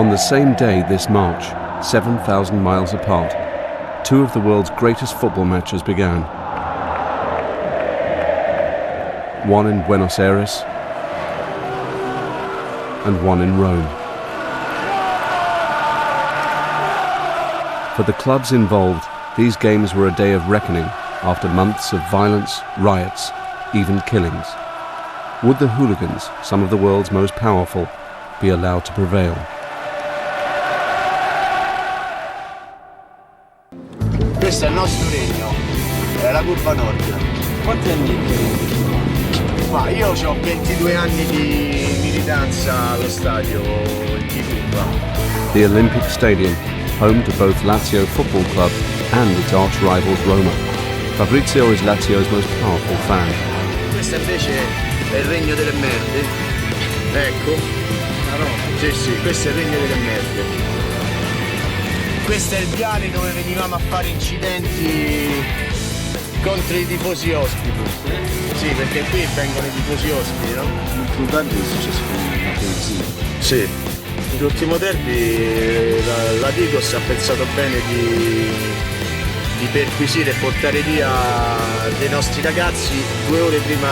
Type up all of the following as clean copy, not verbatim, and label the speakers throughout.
Speaker 1: On the same day this March, 7,000 miles apart, two of the world's greatest football matches began. One in Buenos Aires and one in Rome. For the clubs involved, these games were a day of reckoning after months of violence, riots, even killings. Would the Hooligans, some of the world's most powerful, be allowed to prevail?
Speaker 2: Questo è il nostro regno, è la curva nord.
Speaker 3: Quanti anni hai?
Speaker 2: Ma io ho 22 anni di militanza allo stadio di curva.
Speaker 1: The Olympic Stadium, home to both Lazio Football Club and its arch rivals Roma. Fabrizio is Lazio's most powerful fan.
Speaker 2: Questo invece è il regno delle merde. Ecco. Sì, sì, questo è il regno delle merde. Questo è il viale dove venivamo a fare incidenti contro i tifosi ospiti. Sì, perché qui vengono i tifosi ospiti, no?
Speaker 3: L'ultimo derby è successo con una polizia.
Speaker 2: Sì. L'ultimo derby la Digos ha pensato bene di perquisire e portare via dei nostri ragazzi 3 ore prima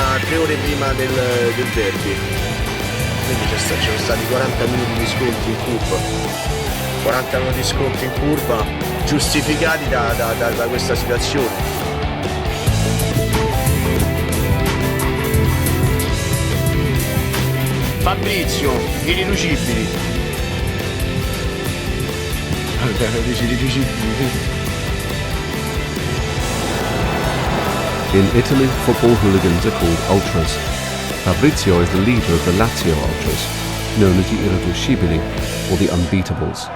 Speaker 2: del derby. Quindi c'erano stati 40 minuti di sconti in curva. 40 minuti di sconto in curva giustificati da questa situazione. Fabrizio, irriducibili. Dici irriducibili.
Speaker 1: In Italy, football hooligans are called ultras. Fabrizio is the leader of the Lazio ultras, known as the Irriducibili, or the Unbeatables.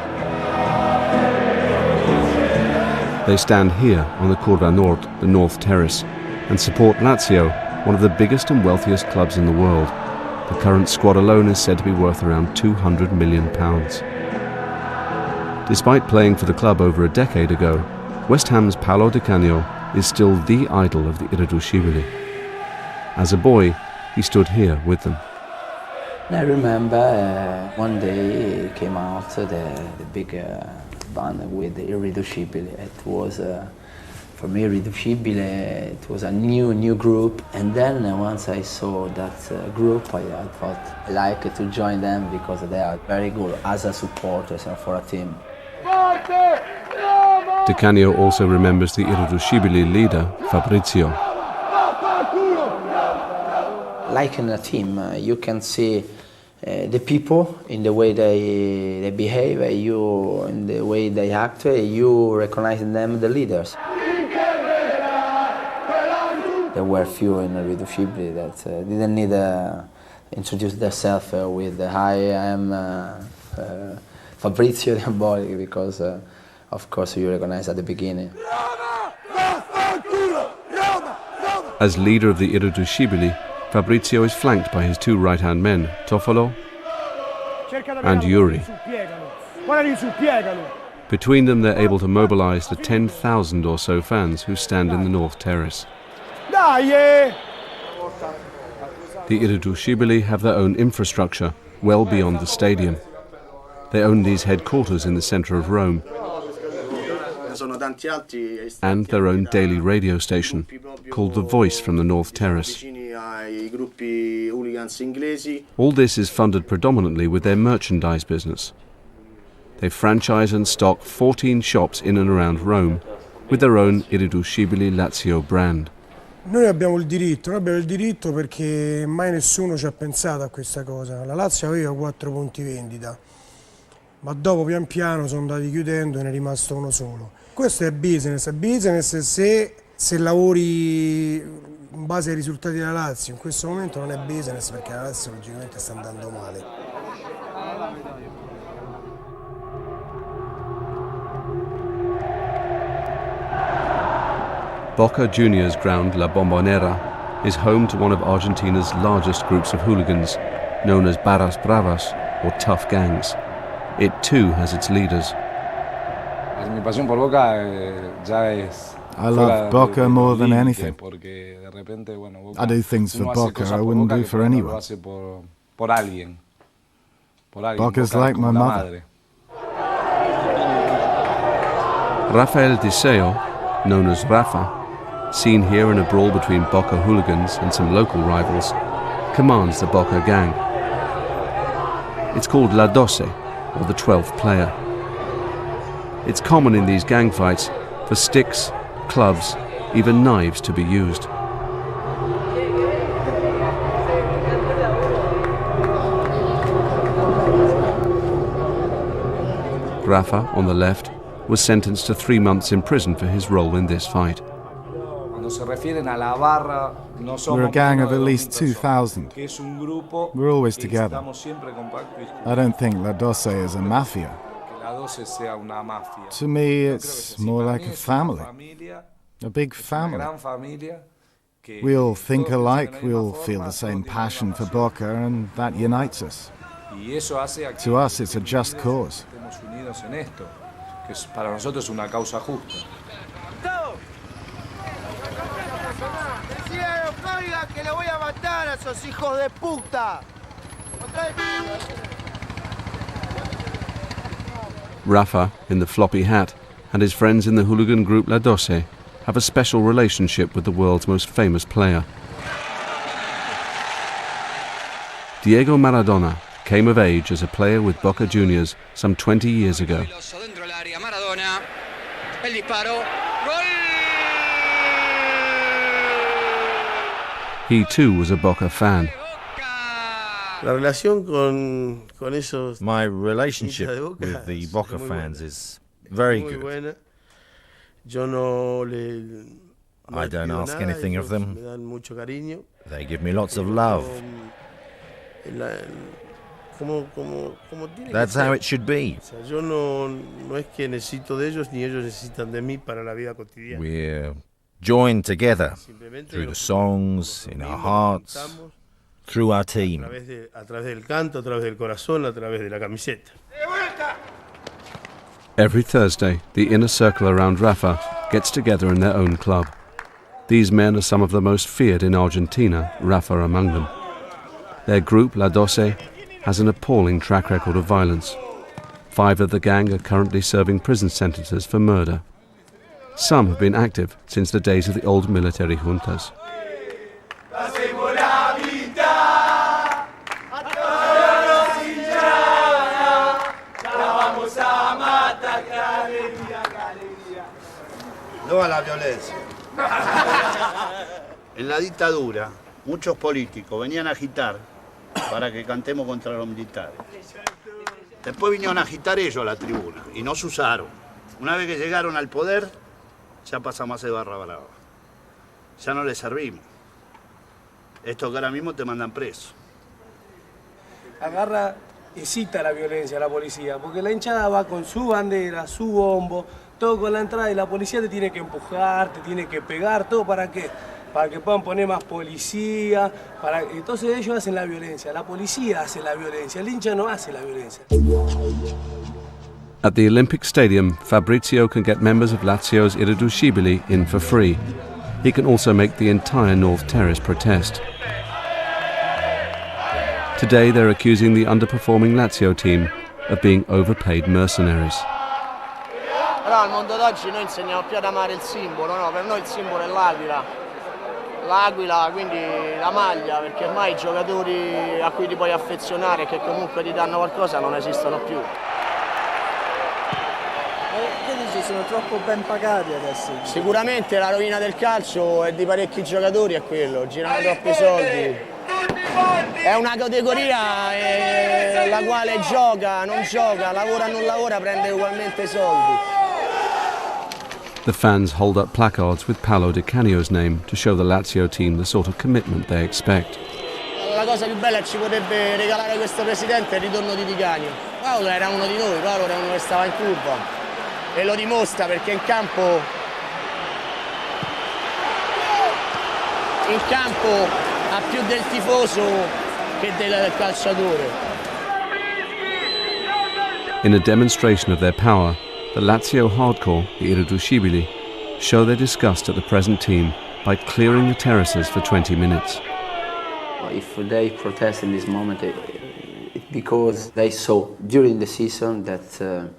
Speaker 1: They stand here on the Curva Nord, the North Terrace, and support Lazio, one of the biggest and wealthiest clubs in the world. The current squad alone is said to be worth around £200 million. Despite playing for the club over a decade ago, West Ham's Paolo Di Canio is still the idol of the Irriducibili. As a boy, he stood here with them.
Speaker 4: I remember one day came out the big band with the Irriducibili. It was, for me, Irriducibili, it was a new group. And then once I saw that group, I thought I like to join them because they are very good as a supporters and for a team.
Speaker 1: Di Canio also remembers the Irriducibili leader, Fabrizio.
Speaker 4: Like in a team, you can see the people in the way they behave, you in the way they act, you recognize in them the leaders. There were few in Irriducibili that didn't need to introduce themselves with I am Fabrizio the boy, because of course you recognize at the beginning.
Speaker 1: As leader of the Irriducibili, Fabrizio is flanked by his two right-hand men, Toffolo and Yuri. Between them, they're able to mobilize the 10,000 or so fans who stand in the North Terrace. The Irriducibili have their own infrastructure, well beyond the stadium. They own these headquarters in the center of Rome, and their own daily radio station, called The Voice from the North Terrace. All this is funded predominantly with their merchandise business. They franchise and stock 14 shops in and around Rome with their own Irriducibili Lazio brand.
Speaker 5: Noi abbiamo il diritto perché mai nessuno ci ha pensato a questa cosa. La Lazio aveva 4 punti vendita, ma dopo pian piano sono andati chiudendo e ne è rimasto uno solo. Questo è business se lavori in base ai risultati della Lazio. In questo momento non è business perché la Lazio logicamente sta andando male.
Speaker 1: Boca Juniors ground La Bombonera is home to one of Argentina's largest groups of hooligans, known as Barras Bravas, or tough gangs. It too has its leaders.
Speaker 6: I love Boca more than anything. I do things for Boca I wouldn't do for anyone. Boca's like my mother.
Speaker 1: Rafael Diceo, known as Rafa, seen here in a brawl between Boca hooligans and some local rivals, commands the Boca gang. It's called La Doce, or the 12th player. It's common in these gang fights for sticks, clubs, even knives to be used. Rafa, on the left, was sentenced to 3 months in prison for his role in this fight.
Speaker 6: We're a gang of at least 2,000. We're always together. I don't think La Doce is a mafia. To me, it's more like a family. A big family. We all think alike, we all feel the same passion for Boca, and that unites us. To us, it's a just cause.
Speaker 1: Rafa, in the floppy hat, and his friends in the hooligan group La Doce have a special relationship with the world's most famous player. Diego Maradona came of age as a player with Boca Juniors some 20 years ago. He too was a Boca fan.
Speaker 7: My relationship with the Boca fans is very good. I don't ask anything of them. They give me lots of love. That's how it should be. We're joined together through the songs, in our hearts, through our team.
Speaker 1: Every Thursday, the inner circle around Rafa gets together in their own club. These men are some of the most feared in Argentina, Rafa among them. Their group, La Doce, has an appalling track record of violence. 5 of the gang are currently serving prison sentences for murder. Some have been active since the days of the old military juntas.
Speaker 8: No a la violencia. En la dictadura, muchos políticos venían a agitar para que cantemos contra los militares. Después vinieron a agitar ellos a la tribuna y nos usaron. Una vez que llegaron al poder, ya pasamos a ser barra brava. Ya no les servimos. Estos que ahora mismo te mandan preso.
Speaker 9: Agarra y cita la violencia a la policía, porque la hinchada va con su bandera, su bombo, todo con la entrada y la policía te tiene que empujar, te tiene que pegar, todo ¿para qué? Para que puedan poner más policía, entonces ellos hacen la violencia, la policía hace la violencia, el hincha no hace la violencia.
Speaker 1: At the Olympic Stadium, Fabrizio can get members of Lazio's Irriducibili in for free. He can also make the entire North Terrace protest. Today they're accusing the underperforming Lazio team of being overpaid mercenaries.
Speaker 2: Però al mondo d'oggi noi insegniamo più ad amare il simbolo, no? Per noi il simbolo è l'aquila. L'aquila, quindi la maglia, perché ormai i giocatori a cui ti puoi affezionare e che comunque ti danno qualcosa non esistono più.
Speaker 3: Che dici, sono troppo ben pagati adesso?
Speaker 2: Sicuramente la rovina del calcio e di parecchi giocatori è quello, girano troppi soldi. È una categoria la quale gioca, non gioca, lavora, non lavora, prende ugualmente soldi.
Speaker 1: The fans hold up placards with Paolo Di Canio's name to show the Lazio team the sort of commitment they expect.
Speaker 2: La cosa più bella che ci potrebbe regalare questo presidente è il ritorno di Di Canio. Paolo era uno di noi, Paolo era uno che stava in curva e lo dimostra perché in campo ha più del tifoso che del calciatore.
Speaker 1: In a demonstration of their power, the Lazio hardcore, the Irriducibili, show their disgust at the present team by clearing the terraces for 20 minutes.
Speaker 4: If they protest in this moment, it's because they saw during the season that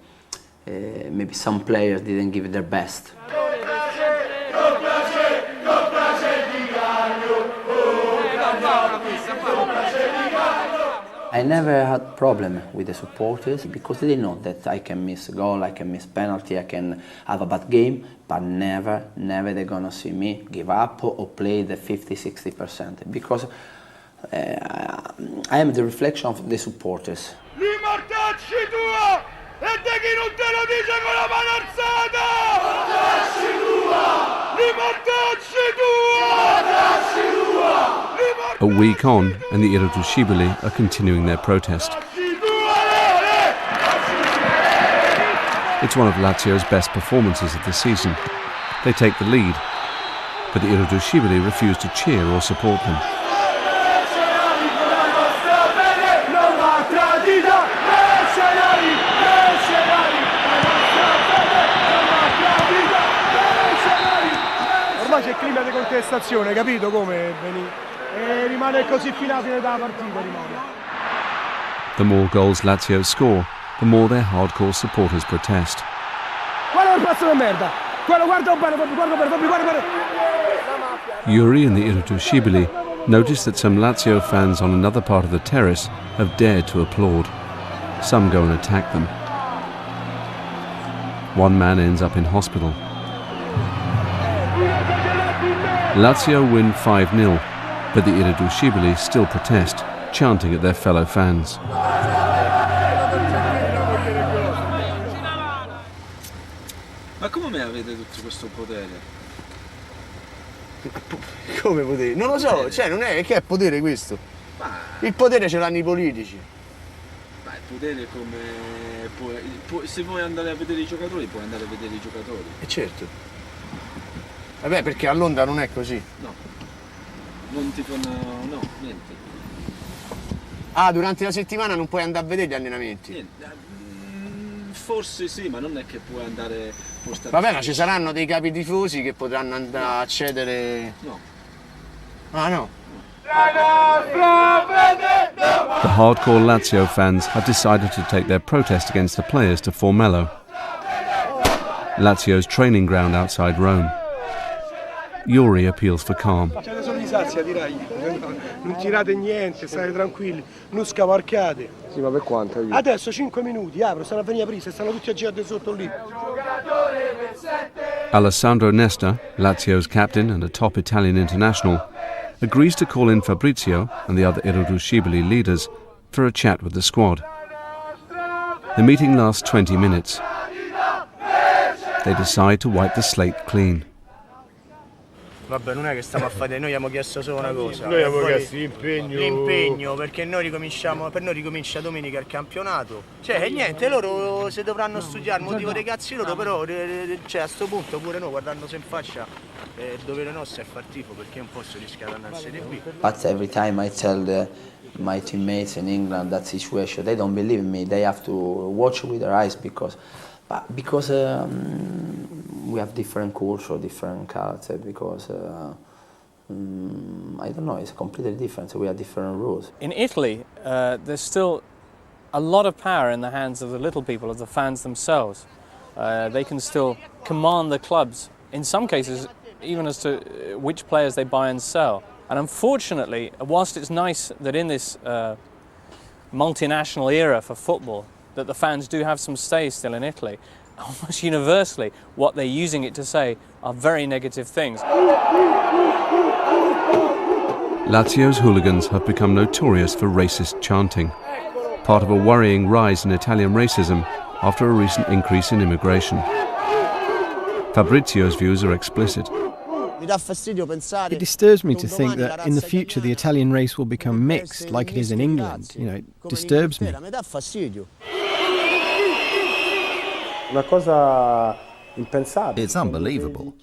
Speaker 4: maybe some players didn't give their best. I never had problem with the supporters because they know that I can miss a goal, I can miss penalty, I can have a bad game, but never they're gonna see me give up or play the 50-60% because I am the reflection of the supporters.
Speaker 10: Li mortacci tua! E te chi non te lo dice con la mano alzata! Mortacci tua! Li mortacci tua! Mortacci tua!
Speaker 1: A week on, and the Irreducibili are continuing their protest. It's one of Lazio's best performances of the season. They take the lead, but the Irreducibili refuse to cheer or support them.
Speaker 5: Ormai c'è clima di contestazione, capito come veni? E rimane così fino alla fine della partita rimane.
Speaker 1: The more goals Lazio score, the more their hardcore supporters protest.
Speaker 5: Quello è il pezzo di merda! Quello guarda bene, guarda bene!
Speaker 1: Yuri and the Irreducibili notice that some Lazio fans on another part of the terrace have dared to applaud. Some go and attack them. One man ends up in hospital. Lazio win 5-0. But the Irreducibili still protest, chanting at their fellow fans.
Speaker 11: Ma come mai avete tutto questo potere?
Speaker 2: Come potere? Non lo so, cioè non è che è potere questo. Il potere ce l'hanno i politici.
Speaker 11: Ma il potere come... se vuoi andare a vedere i giocatori, puoi andare a vedere i giocatori.
Speaker 2: E certo. Vabbè, perché a Londra non è così.
Speaker 11: No. Non ti fanno... no, niente.
Speaker 2: Ah, durante la settimana non puoi andare a vedere gli allenamenti?
Speaker 11: Niente. Forse sì, ma non è che puoi andare...
Speaker 2: Vabbè, ma ci saranno dei capi tifosi che potranno andare a accedere...
Speaker 11: No.
Speaker 2: Ah, no?
Speaker 1: The hardcore Lazio fans have decided to take their protest against the players to Formello, Lazio's training ground outside Rome. Yuri appeals for calm.
Speaker 5: Siete solo di sazia, direi. Non tirate niente, state tranquilli, non scavalcate. Sì, ma per quanto? Adesso 5 minuti, apro, stanno a venire a aprire, stanno tutti a girare sotto lì.
Speaker 1: Alessandro Nesta, Lazio's captain and a top Italian international, agrees to call in Fabrizio and the other Irreducibili leaders for a chat with the squad. The meeting lasts 20 minutes. They decide to wipe the slate clean.
Speaker 2: Vabbè, non è che stiamo a fare, noi abbiamo chiesto solo una cosa.
Speaker 10: Noi abbiamo chiesto l'impegno
Speaker 2: perché noi per noi ricomincia domenica il campionato. Cioè, niente, loro se dovranno studiare il motivo dei cazzi loro, però cioè, a sto punto pure noi guardandosi in faccia il dovere nostro è far tifo perché non posso rischiare di andare a Serie B.
Speaker 4: But every time I tell my teammates in England that situation, they don't believe me. They have to watch with their eyes because we have different culture, different culture, because I don't know, it's completely different. We have different rules.
Speaker 12: In Italy, there's still a lot of power in the hands of the little people, of the fans themselves. They can still command the clubs, in some cases, even as to which players they buy and sell. And unfortunately, whilst it's nice that in this multinational era for football, that the fans do have some say still in Italy, almost universally, what they're using it to say are very negative things.
Speaker 1: Lazio's hooligans have become notorious for racist chanting, part of a worrying rise in Italian racism after a recent increase in immigration. Fabrizio's views are explicit.
Speaker 13: It disturbs me to think that in the future the Italian race will become mixed like it is in England. You know, it disturbs me.
Speaker 7: It's unbelievable.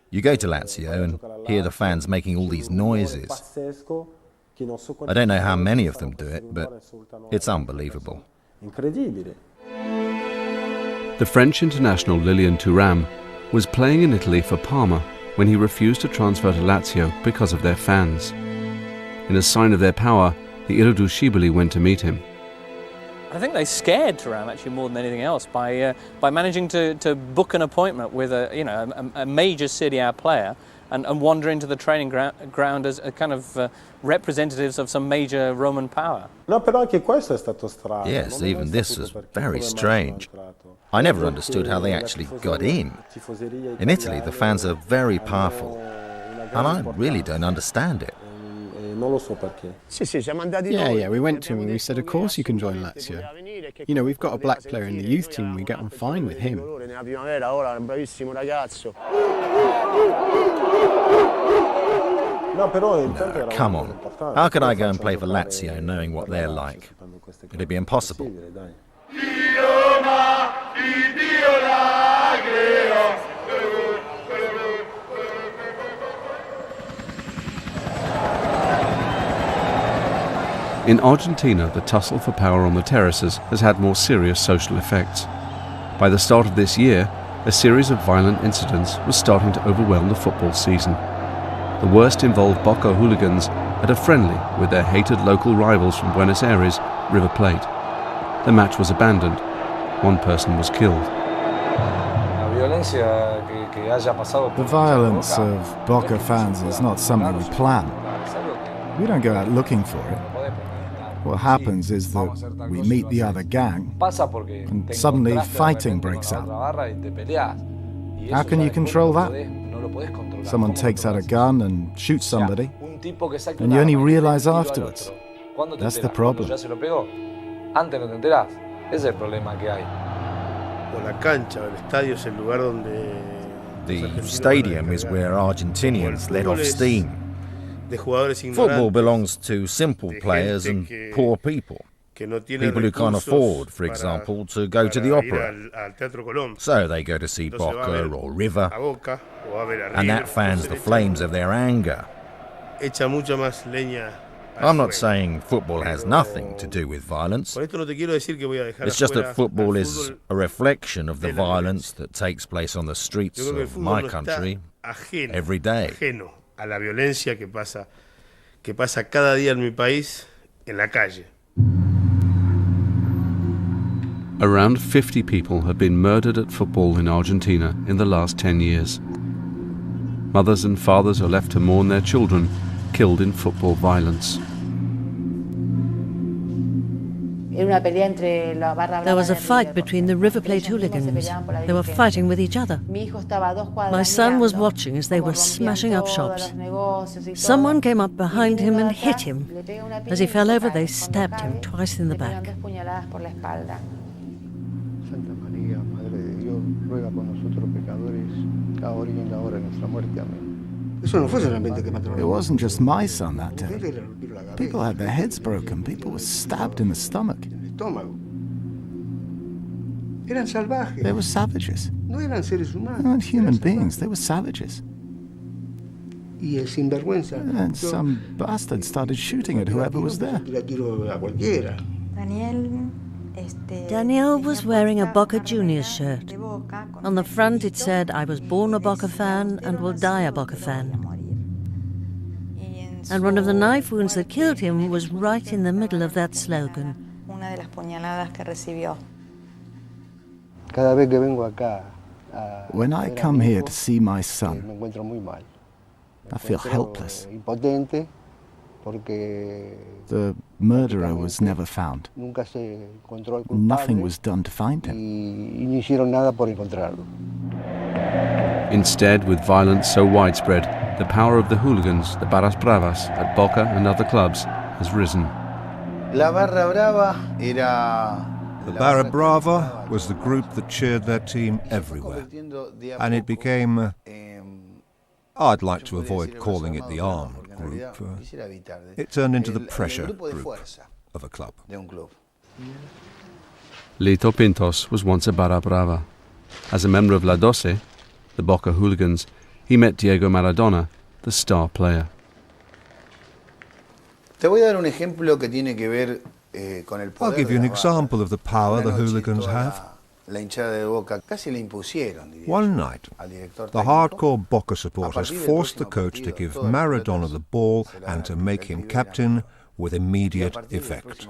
Speaker 7: You go to Lazio and hear the fans making all these noises. I don't know how many of them do it, but it's unbelievable.
Speaker 1: The French international Lilian Thuram was playing in Italy for Parma when he refused to transfer to Lazio because of their fans. In a sign of their power, the Irreducibili went to meet him.
Speaker 12: I think they scared Thuram actually more than anything else by managing to book an appointment with a major Serie A player and wander into the training ground as a kind of representatives of some major Roman power.
Speaker 7: Yes, even this was very strange. I never understood how they actually got in. In Italy, the fans are very powerful, and I really don't understand it.
Speaker 13: Yeah, we went to him and we said, of course you can join Lazio. You know, we've got a black player in the youth team, we get on fine with him.
Speaker 7: No, come on. How could I go and play for Lazio knowing what they're like? It'd be impossible.
Speaker 1: In Argentina, the tussle for power on the terraces has had more serious social effects. By the start of this year, a series of violent incidents was starting to overwhelm the football season. The worst involved Boca hooligans at a friendly with their hated local rivals from Buenos Aires, River Plate. The match was abandoned. One person was killed.
Speaker 6: The violence of Boca fans is not something we plan. We don't go out looking for it. What happens is that we meet the other gang, and suddenly fighting breaks out. How can you control that? Someone takes out a gun and shoots somebody, and you only realize afterwards. That's the problem.
Speaker 7: The stadium is where Argentinians let off steam. Football belongs to simple players and poor people. People who can't afford, for example, to go to the opera. So they go to see Boca or River, and that fans the flames of their anger. I'm not saying football has nothing to do with violence. It's just that football is a reflection of the violence that takes place on the streets of my country every day.
Speaker 14: A la violencia que pasa cada día en mi país en la calle.
Speaker 1: Around 50 people have been murdered at football in Argentina in the last 10 years. Mothers and fathers are left to mourn their children killed in football violence.
Speaker 15: There was a fight between the River Plate hooligans. They were fighting with each other. My son was watching as they were smashing up shops. Someone came up behind him and hit him. As he fell over, they stabbed him twice in the back.
Speaker 6: It wasn't just my son that day. People had their heads broken. People were stabbed in the stomach. They were savages. They weren't human beings. They were savages. And some bastard started shooting at whoever was there.
Speaker 15: Daniel was wearing a Boca Juniors shirt. On the front it said, "I was born a Boca fan and will die a Boca fan." And one of the knife wounds that killed him was right in the middle of that slogan.
Speaker 6: When I come here to see my son, I feel helpless. The murderer was never found. Nothing was done to find him.
Speaker 1: Instead, with violence so widespread, the power of the hooligans, the Barras Bravas, at Boca and other clubs has risen.
Speaker 16: The Barra Brava was the group that cheered their team everywhere. And it became, I'd like to avoid calling it the armed group. It turned into the pressure group of a club.
Speaker 1: Lito Pintos was once a Barra Brava. As a member of La Doce, the Boca hooligans, he met Diego Maradona, the star player.
Speaker 16: I'll give you an example of the power the hooligans have. One night, the hardcore Boca supporters forced the coach to give Maradona the ball and to make him captain with immediate effect.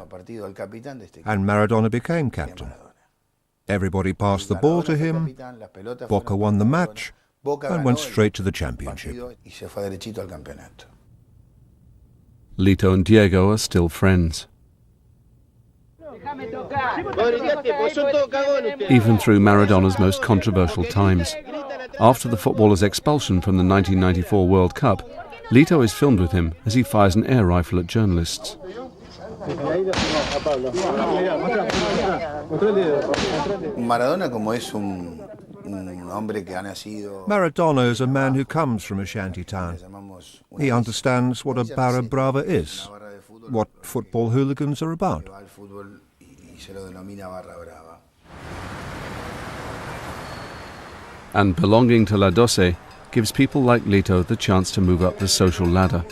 Speaker 16: And Maradona became captain. Everybody passed the ball to him, Boca won the match, and went straight to the championship.
Speaker 1: Lito and Diego are still friends. Even through Maradona's most controversial times. After the footballer's expulsion from the 1994 World Cup, Lito is filmed with him as he fires an air rifle at journalists.
Speaker 16: Maradona is a man who comes from a shanty town. He understands what a barra brava is, what football hooligans are about.
Speaker 1: And belonging to La Doce gives people like Lito the chance to move up the social ladder.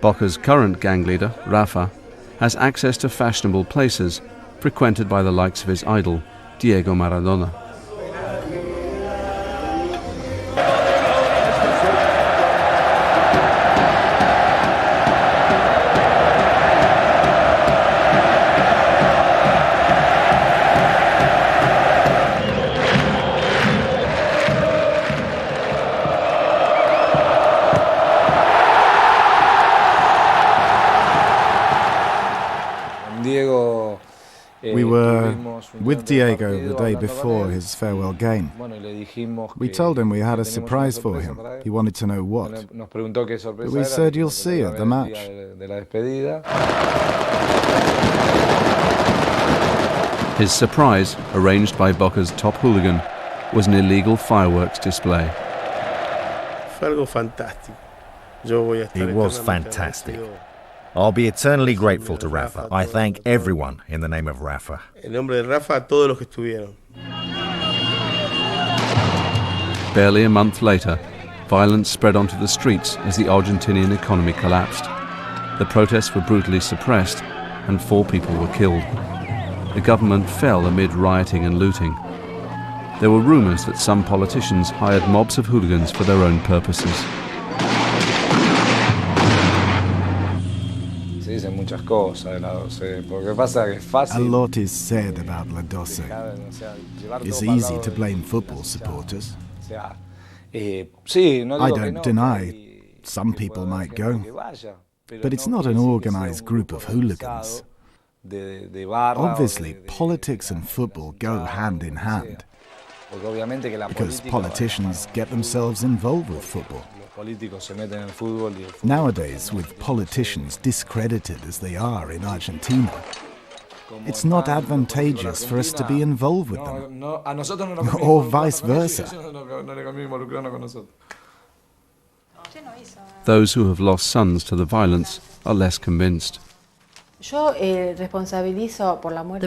Speaker 1: Boca's current gang leader, Rafa, has access to fashionable places frequented by the likes of his idol, Diego Maradona.
Speaker 6: We were with Diego the day before his farewell game. We told him we had a surprise for him. He wanted to know what. But we said, you'll see at the match.
Speaker 1: His surprise, arranged by Boca's top hooligan, was an illegal fireworks display.
Speaker 7: It was fantastic. I'll be eternally grateful to Rafa. I thank everyone in the name of Rafa.
Speaker 1: Barely a month later, violence spread onto the streets as the Argentinian economy collapsed. The protests were brutally suppressed and 4 people were killed. The government fell amid rioting and looting. There were rumors that some politicians hired mobs of hooligans for their own purposes.
Speaker 6: A lot is said about La Doce. It's easy to blame football supporters. I don't deny some people might go, but it's not an organized group of hooligans. Obviously, politics and football go hand in hand, because politicians get themselves involved with football. Nowadays, with politicians discredited as they are in Argentina, it's not advantageous for us to be involved with them, or vice versa.
Speaker 1: Those who have lost sons to the violence are less convinced.
Speaker 15: The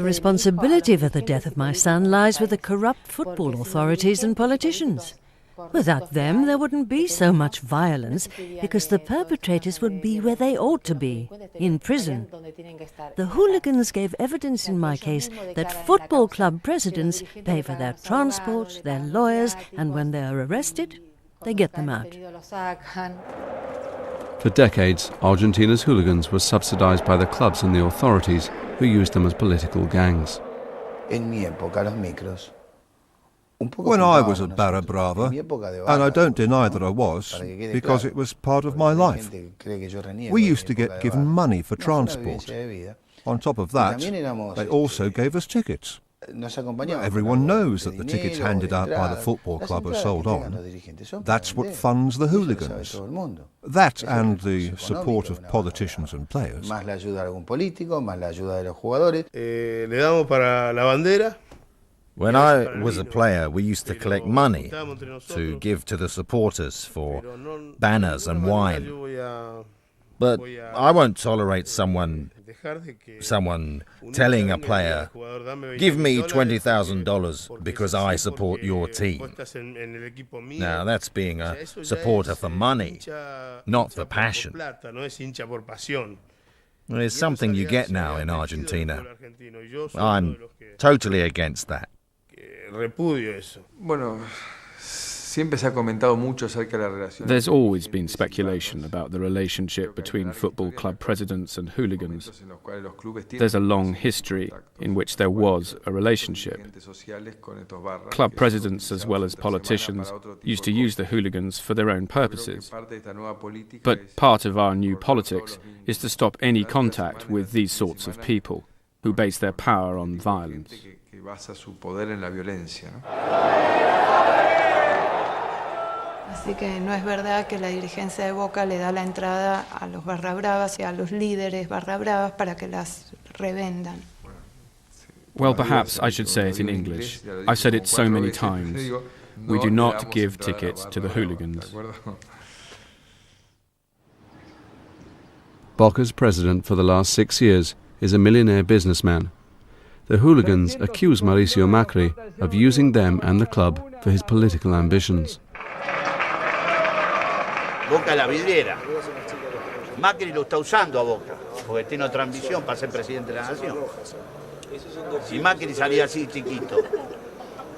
Speaker 15: responsibility for the death of my son lies with the corrupt football authorities and politicians. Without them, there wouldn't be so much violence, because the perpetrators would be where they ought to be, in prison. The hooligans gave evidence in my case that football club presidents pay for their transport, their lawyers, and when they are arrested, they get them out.
Speaker 1: For decades, Argentina's hooligans were subsidized by the clubs and the authorities, who used them as political gangs.
Speaker 16: When I was at Barra Brava, and I don't deny that I was, because it was part of my life, we used to get given money for transport. On top of that, they also gave us tickets. Everyone knows that the tickets handed out by the football club are sold on. That's what funds the hooligans. That and the support of politicians and players.
Speaker 7: When I was a player, we used to collect money to give to the supporters for banners and wine. But I won't tolerate someone telling a player, give me $20,000 because I support your team. Now that's being a supporter for money, not for passion. It's something you get now in Argentina. I'm totally against that.
Speaker 17: There's always been speculation about the relationship between football club presidents and hooligans. There's a long history in which there was a relationship. Club presidents, as well as politicians, used to use the hooligans for their own purposes. But part of our new politics is to stop any contact with these sorts of people who base their power on violence.
Speaker 18: Así que no es verdad que la dirigencia de Boca le da la entrada a los barra bravas y a los líderes barra bravas para que las revendan.
Speaker 17: Well, perhaps I should say it in English. I've said it so many times. We do not give tickets to the hooligans.
Speaker 1: Boca's president for the last 6 years is a millionaire businessman. The hooligans accuse Mauricio Macri of using them and the club for his political ambitions.
Speaker 8: Boca la vidriera. Macri lo está usando a Boca, porque tiene otra ambición para ser presidente de la nación. Si Macri salía así chiquito,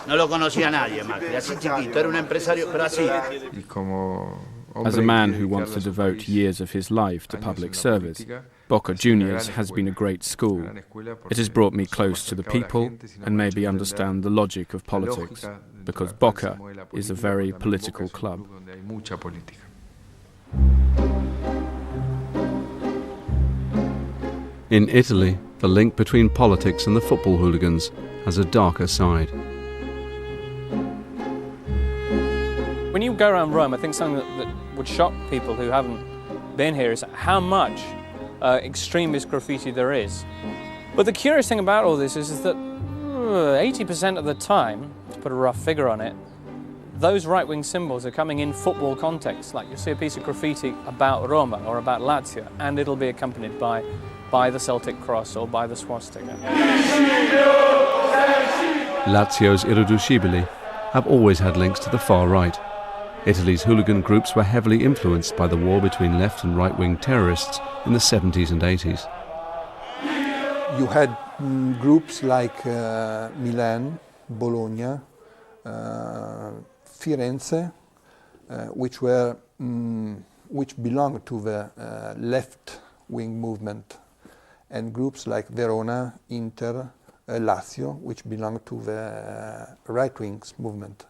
Speaker 8: no lo conocía nadie Macri, así chiquito, era un empresario, pero así.
Speaker 17: As a man who wants to devote years of his life to public service, Boca Juniors has been a great school. It has brought me close to the people and made me understand the logic of politics, because Boca is a very political club.
Speaker 1: In Italy, the link between politics and the football hooligans has a darker side.
Speaker 12: When you go around Rome, I think something that would shock people who haven't been here is how much extremist graffiti there is. But the curious thing about all this is that 80% of the time, to put a rough figure on it, those right-wing symbols are coming in football context. Like you'll see a piece of graffiti about Roma or about Lazio, and it'll be accompanied by the Celtic cross or by the swastika.
Speaker 1: Lazio's irriducibili have always had links to the far right. Italy's hooligan groups were heavily influenced by the war between left and right-wing terrorists in the 70s and 80s.
Speaker 19: You had groups like Milan, Bologna, Firenze, which belonged to the left-wing movement, and groups like Verona, Inter, Lazio, which belonged to the right-wing movement.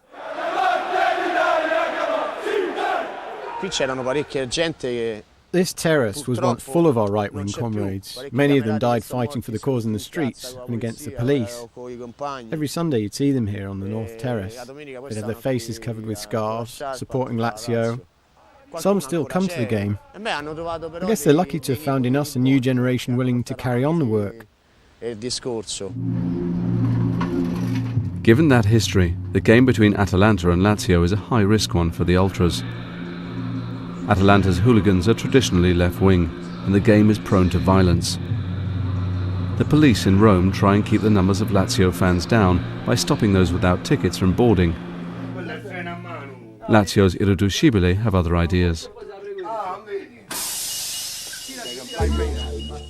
Speaker 13: This terrace was once full of our right-wing comrades. Many of them died fighting for the cause in the streets and against the police. Every Sunday you'd see them here on the North Terrace. They'd have their faces covered with scarves, supporting Lazio. Some still come to the game. I guess they're lucky to have found in us a new generation willing to carry on the work.
Speaker 1: Given that history, the game between Atalanta and Lazio is a high-risk one for the Ultras. Atalanta's hooligans are traditionally left-wing, and the game is prone to violence. The police in Rome try and keep the numbers of Lazio fans down by stopping those without tickets from boarding. Lazio's irriducibili have other ideas.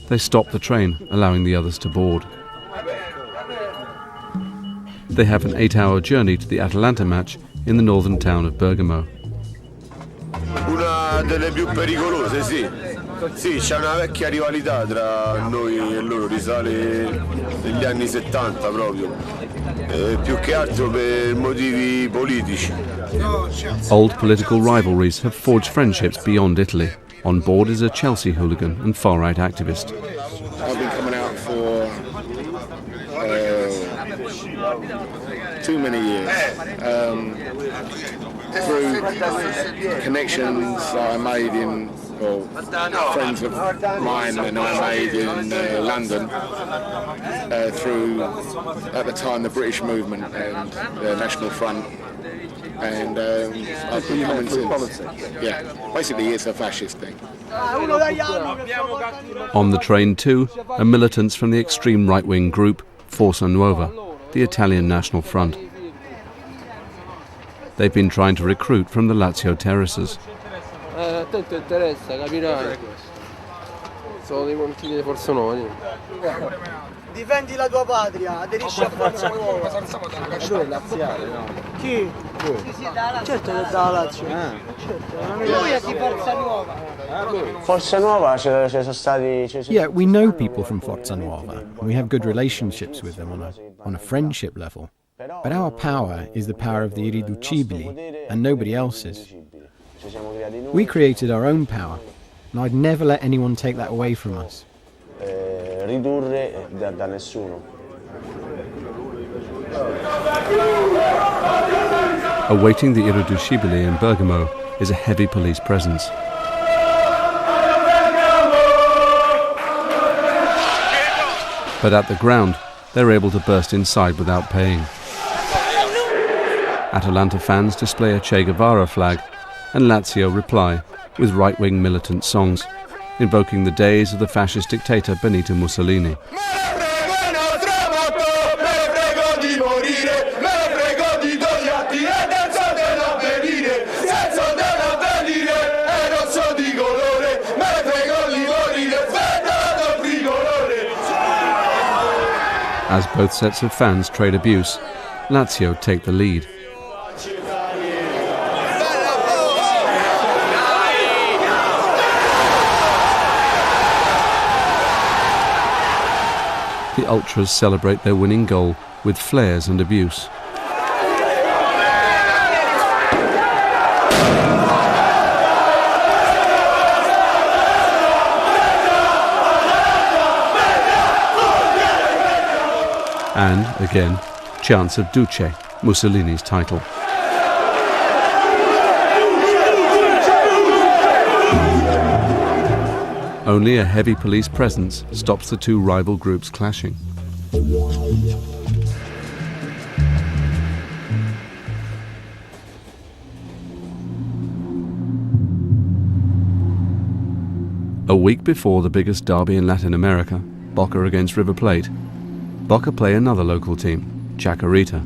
Speaker 1: They stop the train, allowing the others to board. They have an 8-hour journey to the Atalanta match in the northern town of Bergamo.
Speaker 10: Una delle più pericolose, sì. Sì, c'è una vecchia rivalità tra noi e loro, risale negli anni 70 proprio. Più che altro per motivi politici.
Speaker 1: Old political rivalries have forged friendships beyond Italy. On board is a Chelsea hooligan and far-right activist.
Speaker 20: I've been coming out for too many years. Through connections that I made in, well, friends of mine and I made in London, through, at the time, the British movement and the National Front, and I've been coming since. Yeah, basically it's a fascist thing.
Speaker 1: On the train too are militants from the extreme right-wing group Forza Nuova, the Italian National Front. They've been trying to recruit from the Lazio Terraces.
Speaker 3: Difendi la tua patria, aderisci a Forza Nuova. Chi? Certo che dalla Lazio. Lui è di Forza Nuova.
Speaker 2: Forza Nuova ci sono stati...
Speaker 13: Yeah, we know people from Forza Nuova. We have good relationships with them on a friendship level. But our power is the power of the irriducibili, and nobody else's. We created our own power, and I'd never let anyone take that away from us.
Speaker 2: Ridurre da nessuno.
Speaker 1: Awaiting the irriducibili in Bergamo is a heavy police presence. But at the ground, they're able to burst inside without paying. Atalanta fans display a Che Guevara flag, and Lazio reply with right-wing militant songs, invoking the days of the fascist dictator Benito Mussolini. As both sets of fans trade abuse, Lazio take the lead. The ultras celebrate their winning goal with flares and abuse. And, again, chants of Duce, Mussolini's title. Only a heavy police presence stops the two rival groups clashing. A week before the biggest derby in Latin America, Boca against River Plate, Boca play another local team, Chacarita.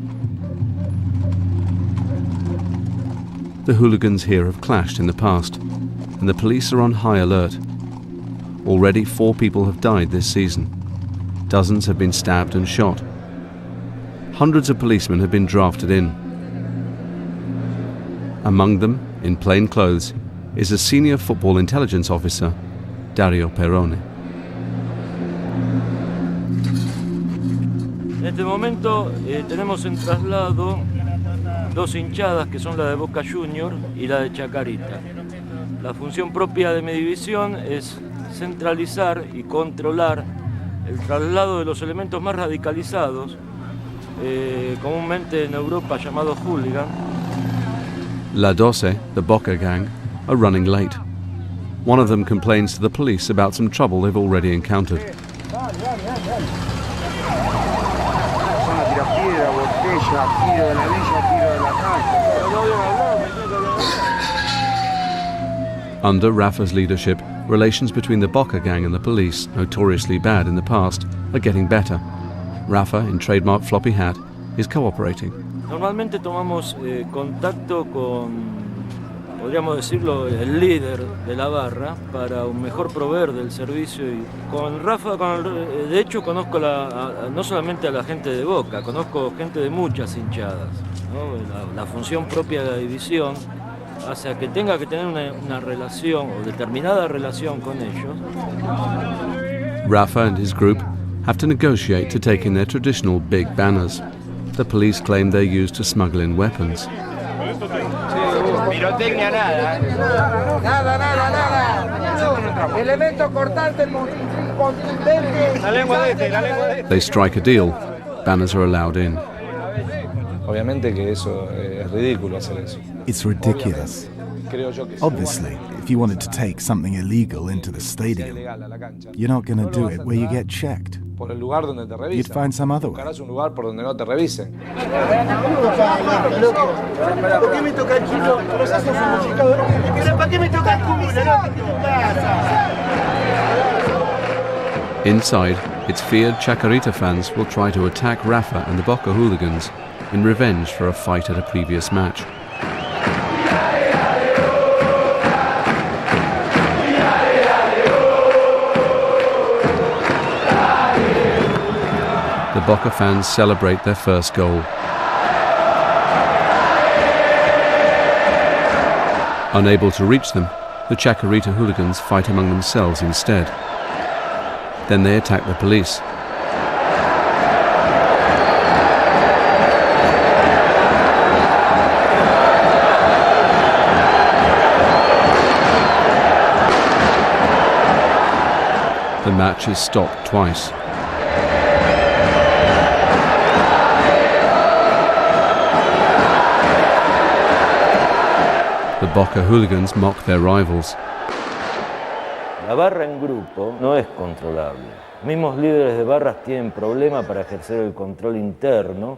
Speaker 1: The hooligans here have clashed in the past, and the police are on high alert. Already 4 people have died this season. Dozens have been stabbed and shot. Hundreds of policemen have been drafted in. Among them, in plain clothes, is a senior football intelligence officer, Dario Perrone.
Speaker 21: En este momento tenemos en traslado 2 hinchadas que son la de Boca Junior y la de Chacarita. La función propia de mi división es centralizar y controlar el traslado de los elementos más radicalizados, comúnmente en Europa llamados Hooligans.
Speaker 1: La Doce, the Boca gang, are running late. One of them complains to the police about some trouble they've already encountered. Under Rafa's leadership, relations between the Boca gang and the police, notoriously bad in the past, are getting better. Rafa, in trademark floppy hat, is cooperating.
Speaker 21: Normalmente tomamos contacto con, podríamos decirlo, el líder de la barra para un mejor proveer del servicio. Y con Rafa, de hecho, conozco no solamente a la gente de Boca, conozco gente de muchas hinchadas, ¿no? La función propia de la división hace a que tenga que tener una relación o determinada relación con ellos.
Speaker 1: Rafa and his group have to negotiate to take in their traditional big banners. The police claim they're used to smuggle in weapons.
Speaker 22: Pirotecnia nada. Nada. Elemento cortante contundente. La lengua de este.
Speaker 1: They strike a deal. Banners are allowed in.
Speaker 23: Obviamente que eso es ridículo hacer eso.
Speaker 24: It's ridiculous. Obviously, if you wanted to take something illegal into the stadium, you're not going to do it where you get checked. You'd find some other way.
Speaker 23: Buscarás un lugar por donde no te revisen.
Speaker 1: Inside, it's feared Chacarita fans will try to attack Rafa and the Boca hooligans in revenge for a fight at a previous match. The Boca fans celebrate their first goal. Unable to reach them, the Chacarita hooligans fight among themselves instead. Then they attack the police. The match is stopped twice. The Boca hooligans mock their rivals.
Speaker 21: La barra en grupo no es controlable. Mismos líderes de barras tienen problemas para ejercer el control interno,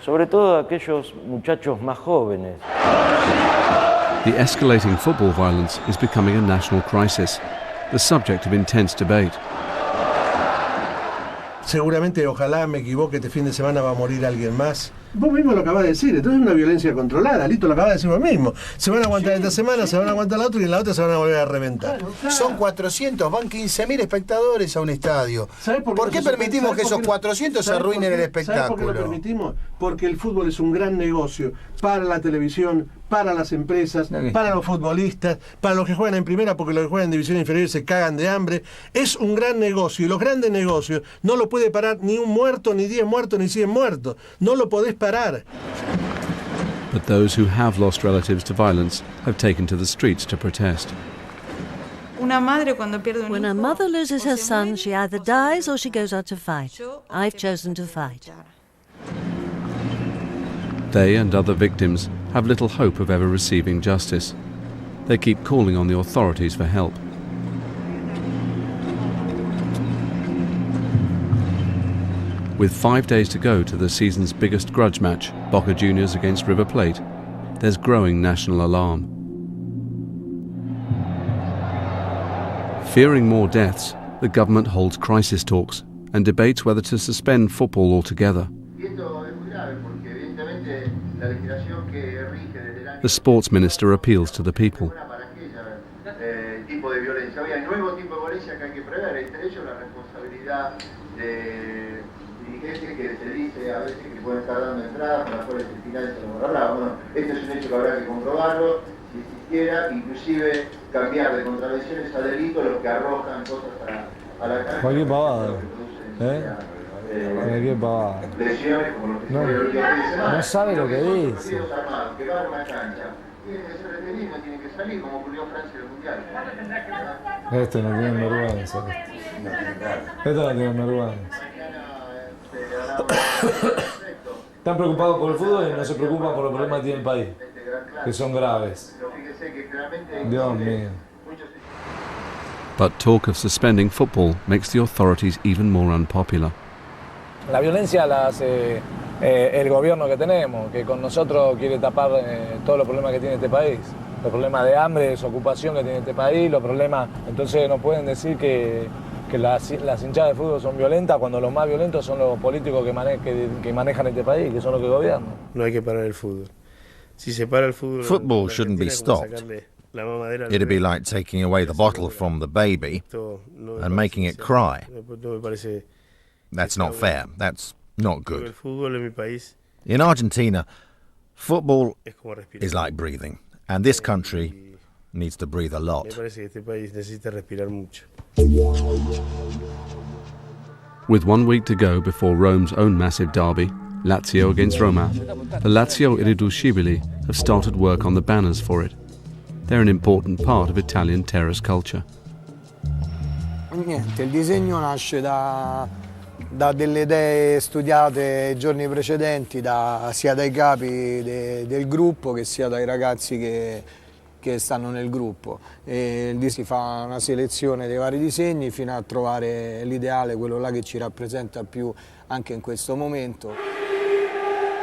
Speaker 21: sobre todo aquellos muchachos más jóvenes.
Speaker 1: The escalating football violence is becoming a national crisis, the subject of intense debate.
Speaker 4: Seguramente, ojalá me equivoque, este fin de semana va a morir alguien más. Vos mismo lo acabás de decir, entonces es una violencia controlada, Lito lo acabas de decir vos mismo. Se van a aguantar esta semana, se van a aguantar la otra y en la otra se van a volver a reventar.
Speaker 5: Son 400, van 15.000 espectadores a un estadio. ¿Por qué permitimos que esos 400 se arruinen el espectáculo?
Speaker 4: ¿Sabes por qué lo permitimos? Porque el fútbol es un gran negocio para la televisión, para las empresas, para los futbolistas, para los que juegan en primera, porque los que juegan en división inferior se cagan de hambre. Es un gran negocio y los grandes negocios no lo puede parar ni un muerto, ni 10 muertos, ni 100 muertos. No lo podés parar.
Speaker 1: But those who have lost relatives to violence have taken to the streets to protest.
Speaker 18: When a
Speaker 15: mother loses her son, she either dies or she goes out to fight. I've chosen to fight.
Speaker 1: They and other victims have little hope of ever receiving justice. They keep calling on the authorities for help. With 5 days to go to the season's biggest grudge match, Boca Juniors against River Plate, there's growing national alarm. Fearing more deaths, the government holds crisis talks and debates whether to suspend football altogether. The sports minister appeals to the people.
Speaker 23: Cualquier pavada. Cualquier pavada. No sabe lo que dice. Esto no tiene vergüenza. Esto no tiene vergüenza. Están preocupados por el fútbol y no se preocupan por los problemas que tiene el país, que son graves. Dios mío.
Speaker 1: But talk of suspending football makes the authorities even more unpopular.
Speaker 9: La violencia la hace el gobierno que tenemos, que con nosotros quiere tapar todos los problemas que tiene este país. Los problemas de hambre, desocupación que tiene este país, los problemas... Entonces no pueden decir que las hinchadas de fútbol son violentas cuando los más violentos son los políticos que manejan este país, que son los que gobiernan.
Speaker 14: No hay que parar el fútbol. Si se para el fútbol...
Speaker 7: Football shouldn't be stopped. It'd be like taking away the bottle from the baby and making it cry. That's not fair. That's not good. In Argentina, football is like breathing, and this country needs to breathe a lot.
Speaker 1: With 1 week to go before Rome's own massive derby, Lazio against Roma, the Lazio Irriducibili have started work on the banners for it. They're an important part of Italian terrace culture.
Speaker 3: Niente, il disegno nasce da delle idee studiate i giorni precedenti sia dai capi del gruppo che sia dai ragazzi che stanno nel gruppo. E lì si fa una selezione dei vari disegni fino a trovare l'ideale, quello là che ci rappresenta più anche in questo momento.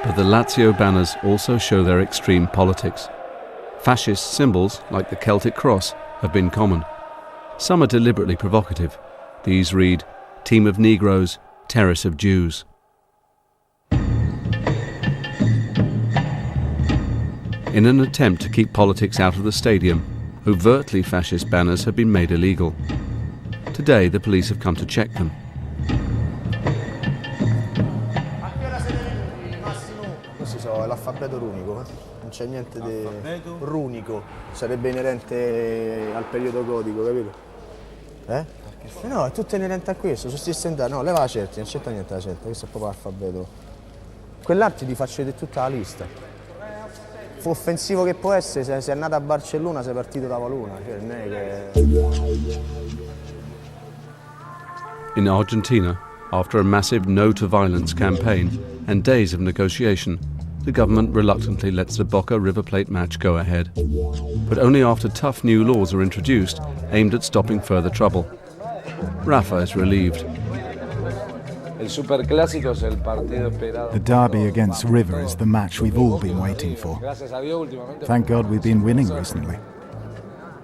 Speaker 1: But the Lazio banners also show their extreme politics. Fascist symbols, like the Celtic cross, have been common. Some are deliberately provocative. These read, Team of Negroes, Terrace of Jews. In an attempt to keep politics out of the stadium, overtly fascist banners have been made illegal. Today, the police have come to check them.
Speaker 5: Questo è l'alfabeto runico.
Speaker 2: non c'è niente di runico, sarebbe inerente al periodo gotico, capito? No, è tutto inerente a questo, su sti standard, no, leva la certa, non c'entra niente la certa, questo è proprio l'alfabeto. Quell'arte ti faccio vedere tutta la lista. Fu offensivo che può essere, se sei nato a Barcellona sei partito da Valona, cioè non è che...
Speaker 1: In Argentina, after a massive no-to-violence campaign and days of negotiation, the government reluctantly lets the Boca River Plate match go ahead. But only after tough new laws are introduced aimed at stopping further trouble. Rafa is relieved.
Speaker 24: The derby against River is the match we've all been waiting for. Thank God we've been winning recently.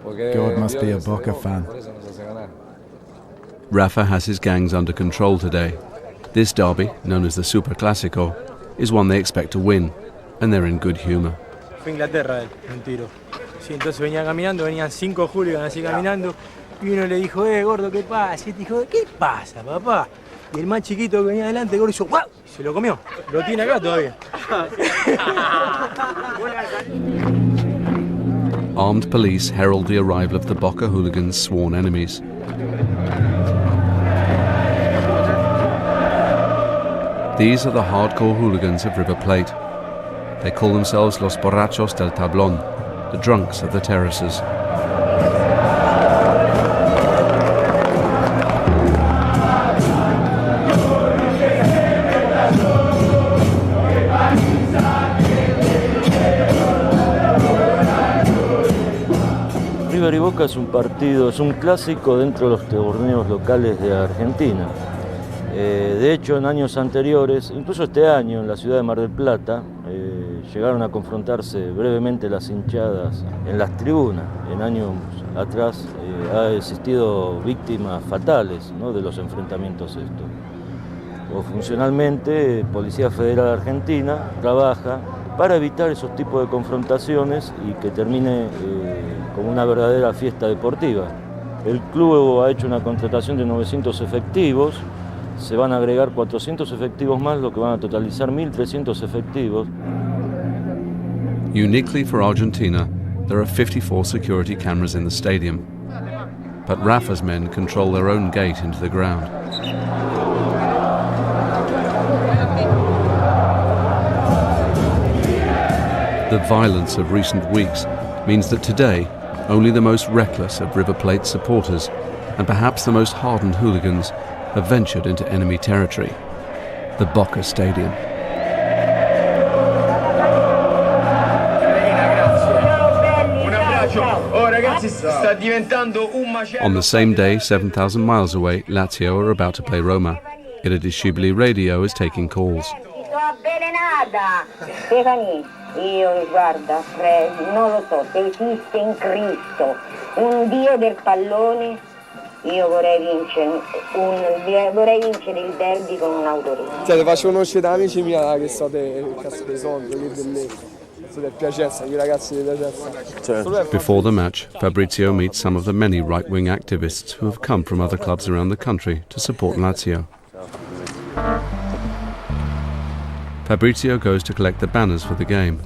Speaker 24: God must be a Boca fan.
Speaker 1: Rafa has his gangs under control today. This derby, known as the Super Clásico, is one they expect to win, and they're in good humor.
Speaker 6: Fue Inglaterra un tiro. Sí, entonces venía caminando, venían 5 hooligans así caminando, y uno le dijo, gordo, ¿qué pasa? Y este dijo, ¿qué pasa, papá? Y el más chiquito que venía adelante, el gordo hizo, ¡guau! Y se lo comió. Lo tiene acá todavía.
Speaker 1: Armed police herald the arrival of the Boca hooligans' sworn enemies. These are the hardcore hooligans of River Plate. They call themselves Los Borrachos del Tablón, the drunks of the Terraces.
Speaker 21: River y Boca es un partido, es un clásico dentro de los torneos locales de Argentina. De hecho, en años anteriores, incluso este año en la ciudad de Mar del Plata, llegaron a confrontarse brevemente las hinchadas en las tribunas. En años atrás ha existido víctimas fatales, ¿no?, de los enfrentamientos estos. Funcionalmente, Policía Federal Argentina trabaja para evitar esos tipos de confrontaciones y que termine como una verdadera fiesta deportiva. El club ha hecho una contratación de 900 efectivos. Se van a agregar 400 efectivos más, lo que van a totalizar 1.300 efectivos.
Speaker 1: Uniquely for Argentina, there are 54 security cameras in the stadium. But Rafa's men control their own gate into the ground. The violence of recent weeks means that today, only the most reckless of River Plate supporters, and perhaps the most hardened hooligans, have ventured into enemy territory, the Boca Stadium. On the same day, 7,000 miles away, Lazio are about to play Roma. Irreducibili Radio is taking calls.
Speaker 8: Stefani, io guarda, non lo so, se esiste in Cristo un Dio del pallone, io vorrei vincere il derby con un autorito.
Speaker 11: Ti faccio conoscere da amici miei che sono del Cazzo dei Soldi, che del Piacenza, i ragazzi di Piacenza.
Speaker 1: Before the match, Fabrizio meets some of the many right-wing activists who have come from other clubs around the country to support Lazio. Fabrizio goes to collect the banners for the game.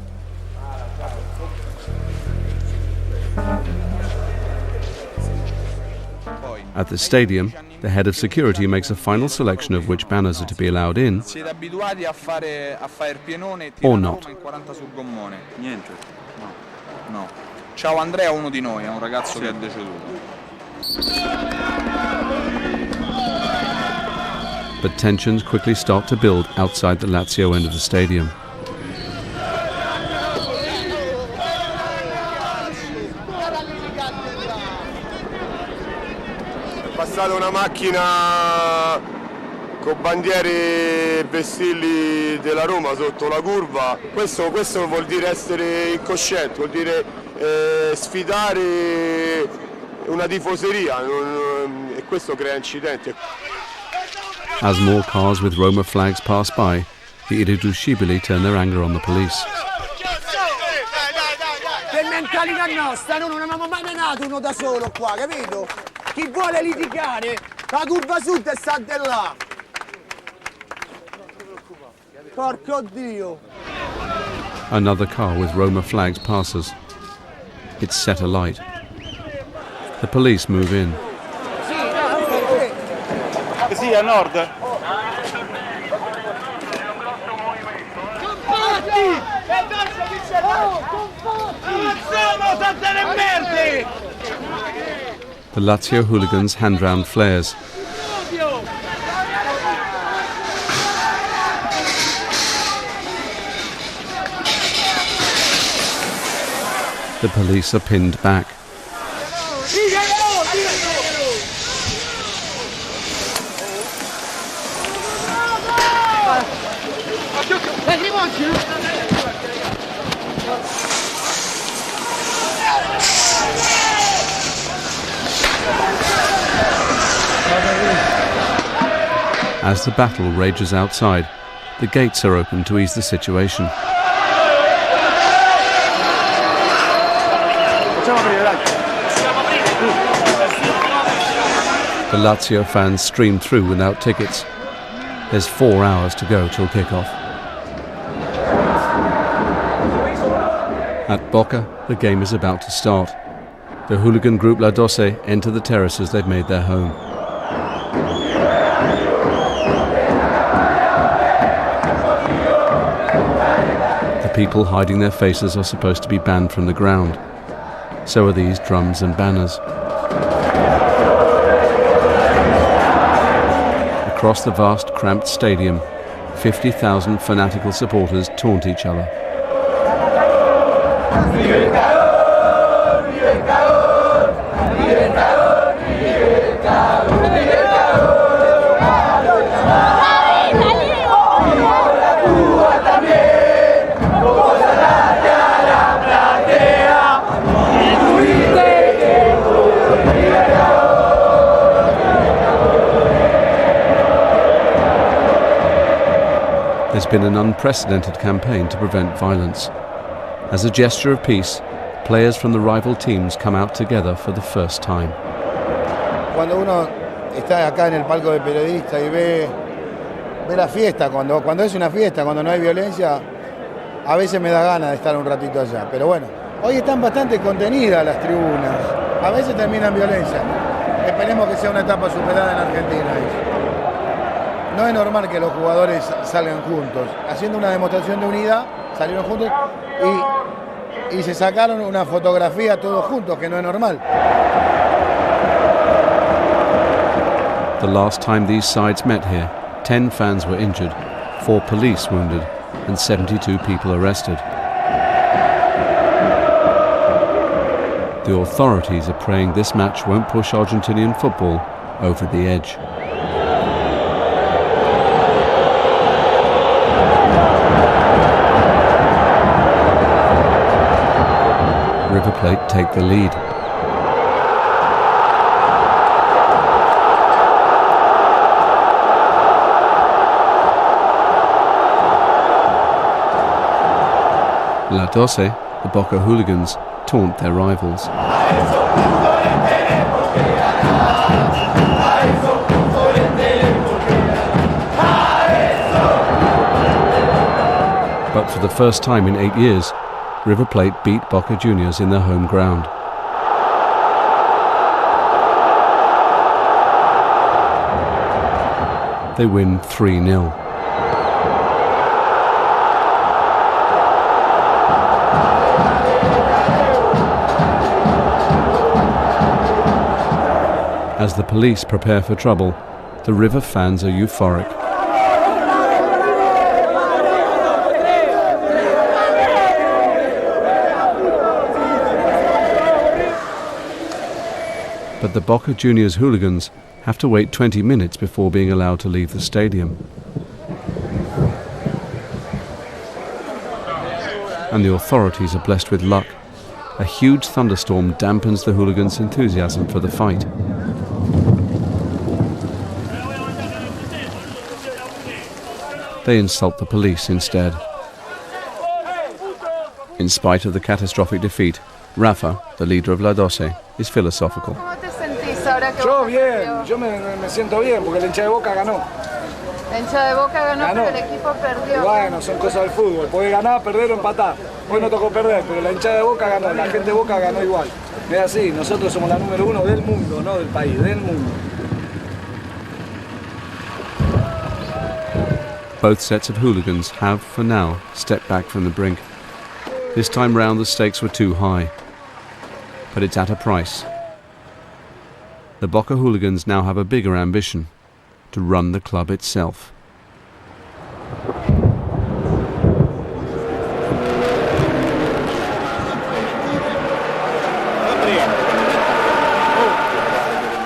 Speaker 1: At the stadium, the head of security makes a final selection of which banners are to be allowed in or not.
Speaker 16: No. Ciao Andrea, uno di noi, è un ragazzo che è deceduto.
Speaker 1: But tensions quickly start to build outside the Lazio end of the stadium.
Speaker 10: Passata una macchina con bandiere e vessilli della Roma sotto la curva. Questo vuol dire essere incoscienti, vuol dire sfidare una tifoseria e questo crea incidenti.
Speaker 1: As more cars with Roma flags pass by, the irreducibili turn their anger on the police.
Speaker 22: Per mentalità nostra, noi non abbiamo mai menato uno da solo qua, capito? Chi vuole litigare, la curva sud e sta di là. Porco Dio!
Speaker 1: Another car with Roma flags passes. It's set alight. The police move in.
Speaker 16: Sì, a nord.
Speaker 1: The Lazio hooligans hand round flares. The police are pinned back. As the battle rages outside, the gates are opened to ease the situation. The Lazio fans stream through without tickets. There's 4 hours to go till kick-off. At Boca, the game is about to start. The hooligan group La Doce enter the terraces they've made their home. The people hiding their faces are supposed to be banned from the ground. So are these drums and banners. Across the vast, cramped stadium, 50,000 fanatical supporters taunt each other. There's been an unprecedented campaign to prevent violence. As a gesture of peace, players from the rival teams come out together for the first time.
Speaker 5: Cuando uno está acá en el palco de periodista y ve la fiesta, cuando es una fiesta, cuando no hay violencia, a veces me da ganas de estar un ratito allá. Pero bueno, hoy están bastante contenidas las tribunas. A veces terminan violencia. Esperemos que sea una etapa superada en Argentina. No es normal que los jugadores salgan juntos. Haciendo una demostración de unidad, salieron juntos y se sacaron una fotografía todos juntos, que no es normal.
Speaker 1: The last time these sides met here, 10 fans were injured, 4 police wounded, and 72 people arrested. The authorities are praying this match won't push Argentinian football over the edge. River Plate take the lead. La Doce, the Boca hooligans, taunt their rivals. But for the first time in 8 years, River Plate beat Boca Juniors in their home ground. They win 3-0. As the police prepare for trouble, the River fans are euphoric. But the Boca Juniors hooligans have to wait 20 minutes before being allowed to leave the stadium. And the authorities are blessed with luck. A huge thunderstorm dampens the hooligans' enthusiasm for the fight. They insult the police instead. In spite of the catastrophic defeat, Rafa, the leader of La Doce, is philosophical.
Speaker 9: Yo bien, yo me siento bien porque el hincha de Boca ganó.
Speaker 18: La hinchada de Boca ganó, pero el equipo perdió.
Speaker 9: Bueno, son cosas del fútbol. Podés ganar, perder o empatar. Hoy no tocó perder, pero la hinchada de Boca ganó, la gente de Boca ganó igual. Es así, nosotros somos la número 1 del mundo, no del país, del mundo.
Speaker 1: Both sets of hooligans have, for now, stepped back from the brink. This time round the stakes were too high. But it's at a price. The Boca hooligans now have a bigger ambition: to run the club itself.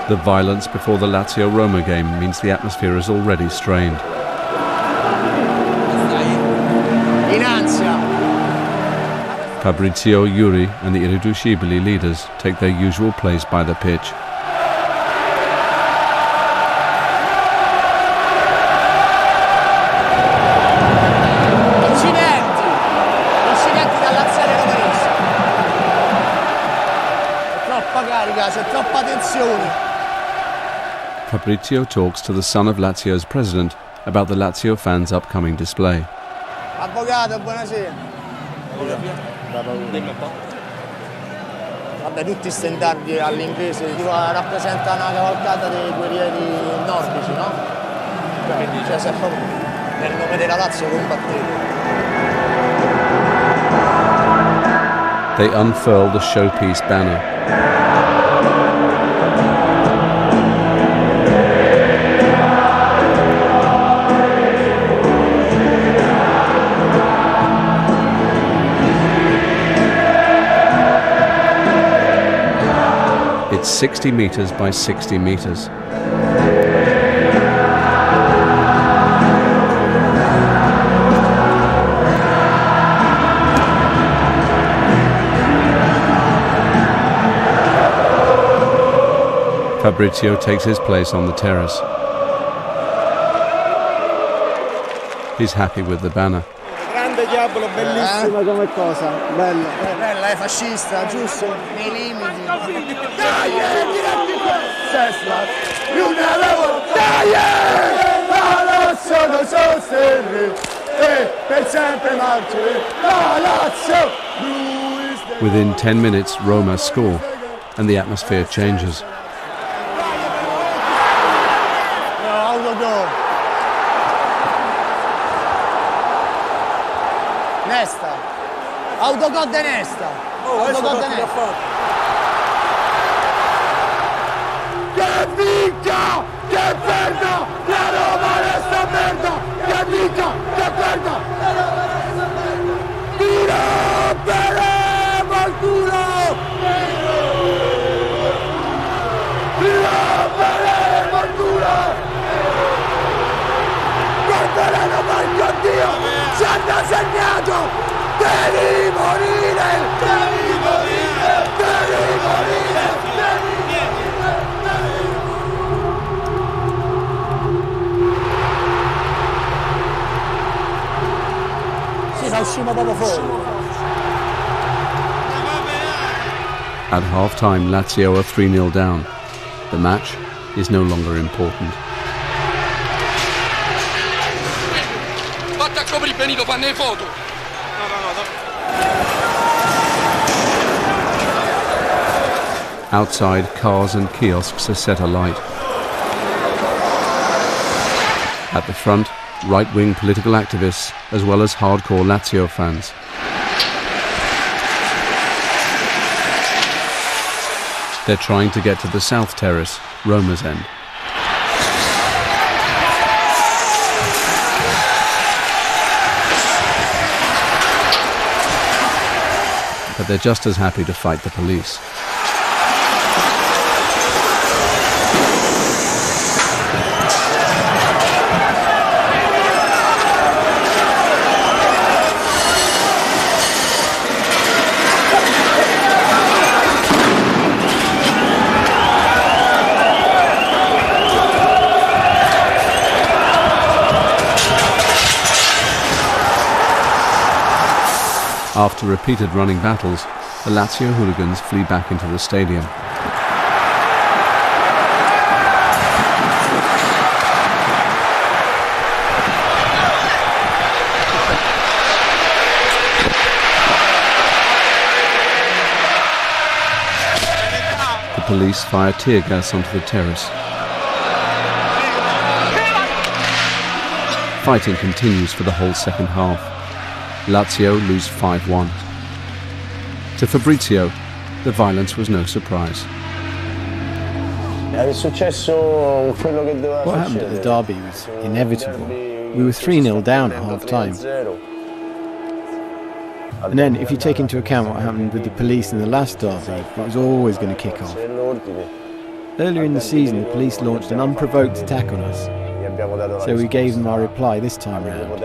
Speaker 1: The violence before the Lazio-Roma game means the atmosphere is already strained.
Speaker 22: In ansia.
Speaker 1: Fabrizio, Yuri and the irreducibili leaders take their usual place by the pitch.
Speaker 22: Incidenti dall'azione romanista. C'è troppa carica, c'è troppa tensione.
Speaker 1: Fabrizio talks to the son of Lazio's president about the Lazio fans' upcoming display.
Speaker 22: Avvocato, buonasera. Vabbè, tutti stendardi all'inglese, rappresenta una cavalcata dei guerrieri nordici, no? Quindi, cioè, se proprio nel nome della Lazio combattete.
Speaker 1: They unfurl the showpiece banner. It's 60 meters by 60 meters. Fabrizio takes his place on the terrace. He's happy with the banner.
Speaker 22: Grande diavolo, bellissima come cosa, bella. Bella, è fascista, giusto? Nei limiti. Dai, diretti qua! Sesla, una lavoro, dai! La Lazio non sosterrà, e per sempre marcire, la Lazio!
Speaker 1: Within 10 minutes, Roma score, and the atmosphere changes.
Speaker 22: Nesta, autogol de Nesta, autogol de Nesta. Che vinca, che perda, la Roma resta merda, che vinca, che perda, la Roma resta merda. Tiro per il culo, tiro per il culo. Guarderanno mai, Dio, ci hanno segnato, devi morire, devi morire, devi morire, devi morire. Sì, ma uscimo proprio fuori.
Speaker 1: At half-time, Lazio are 3-0 down. The match is no longer important.
Speaker 12: Benito, fanno le foto.
Speaker 1: Outside, cars and kiosks are set alight. At the front, right-wing political activists as well as hardcore Lazio fans. They're trying to get to the South Terrace, Roma's end. But they're just as happy to fight the police. After repeated running battles, the Lazio hooligans flee back into the stadium. police fire tear gas onto the terrace. Fighting continues for the whole second half. Lazio lose 5-1. To Fabrizio, the violence was no surprise.
Speaker 13: What happened at the derby was inevitable. We were 3-0 down at half-time. And then, if you take into account what happened with the police in the last derby, it was always going to kick off. Earlier in the season, the police launched an unprovoked attack on us. So we gave them our reply this time round.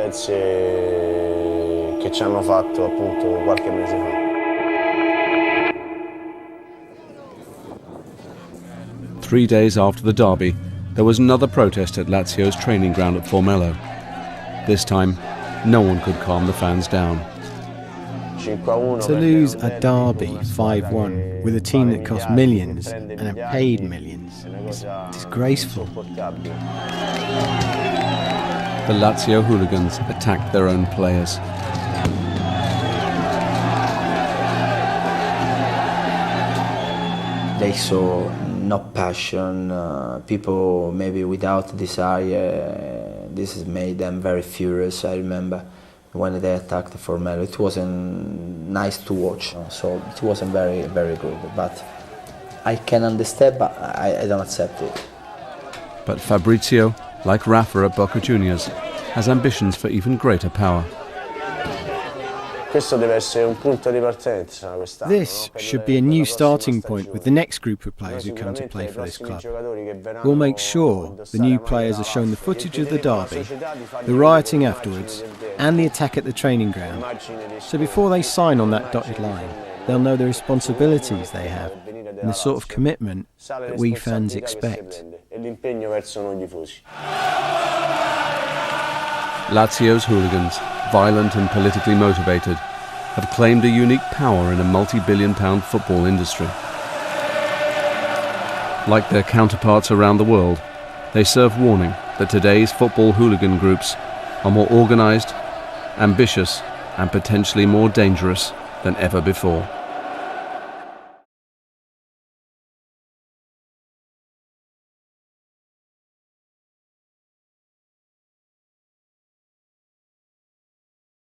Speaker 1: 3 days after the derby, there was another protest at Lazio's training ground at Formello. This time, no one could calm the fans down.
Speaker 13: To lose a derby 5-1 with a team that cost millions and have paid millions is disgraceful.
Speaker 1: The Lazio hooligans attacked their own players.
Speaker 12: They saw no passion, people maybe without desire. This has made them very furious, I remember. When they attacked Formello, it wasn't nice to watch, so it wasn't very, very good. But I can understand, but I don't accept it.
Speaker 1: But Fabrizio, like Rafa at Boca Juniors, has ambitions for even greater power.
Speaker 13: This should be a new starting point with the next group of players who come to play for this club. We'll make sure the new players are shown the footage of the derby, the rioting afterwards, and the attack at the training ground. So before they sign on that dotted line, they'll know the responsibilities they have and the sort of commitment that we fans expect.
Speaker 1: Lazio's hooligans, violent and politically motivated, have claimed a unique power in a multi-billion-pound football industry. Like their counterparts around the world, they serve warning that today's football hooligan groups are more organised, ambitious, and potentially more dangerous than ever before.